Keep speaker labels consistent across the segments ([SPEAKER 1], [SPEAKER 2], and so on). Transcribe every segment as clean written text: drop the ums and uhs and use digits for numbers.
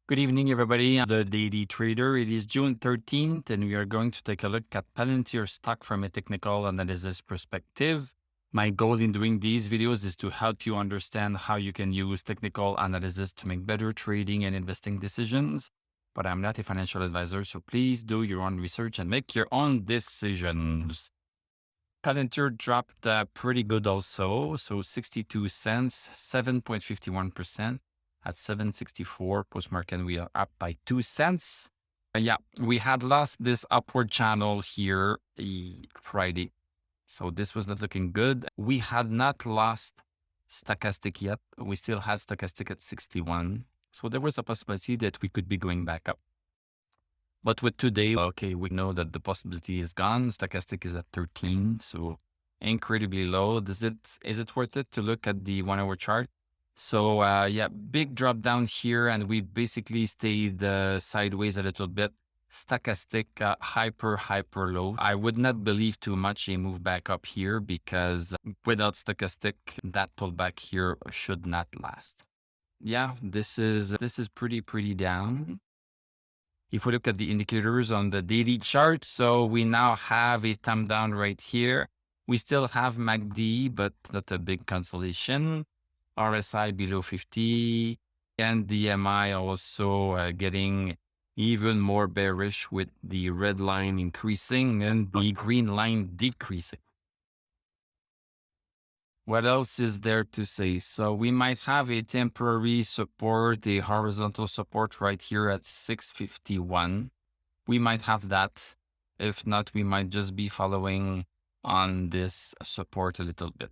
[SPEAKER 1] Good evening, everybody. I'm the Daily Trader. It is June 13th, and we are going to take a look at Palantir stock from a technical analysis perspective. My goal in doing these videos is to help you understand how you can use technical analysis to make better trading and investing decisions. But I'm not a financial advisor, so please do your own research and make your own decisions. Palantir dropped pretty good also, so 62 cents, 7.51%. At 764 post-market, we are up by 2 cents. Yeah, we had lost this upward channel here Friday. So this was not looking good. We had not lost stochastic yet. We still had stochastic at 61. So there was a possibility that we could be going back up. But with today, okay, we know that the possibility is gone. Stochastic is at 13, so incredibly low. Is it worth it to look at the 1 hour chart? So yeah, big drop down here, and we basically stayed sideways a little bit. Stochastic hyper low. I would not believe too much a move back up here because without stochastic, that pullback here should not last. Yeah, this is pretty down. If we look at the indicators on the daily chart, so we now have a thumb down right here. We still have MACD, but not a big consolation. RSI below 50, and DMI also getting even more bearish with the red line increasing and the green line decreasing. What else is there to say? So we might have a temporary support, a horizontal support right here at 651. We might have that. If not, we might just be following on this support a little bit.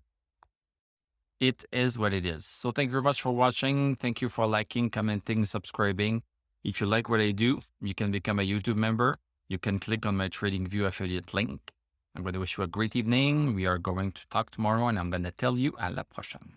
[SPEAKER 1] It is what it is. So thank you very much for watching. Thank you for liking, commenting, subscribing. If you like what I do, you can become a YouTube member. You can click on my TradingView affiliate link. I'm going to wish you a great evening. We are going to talk tomorrow, and I'm going to tell you à la prochaine.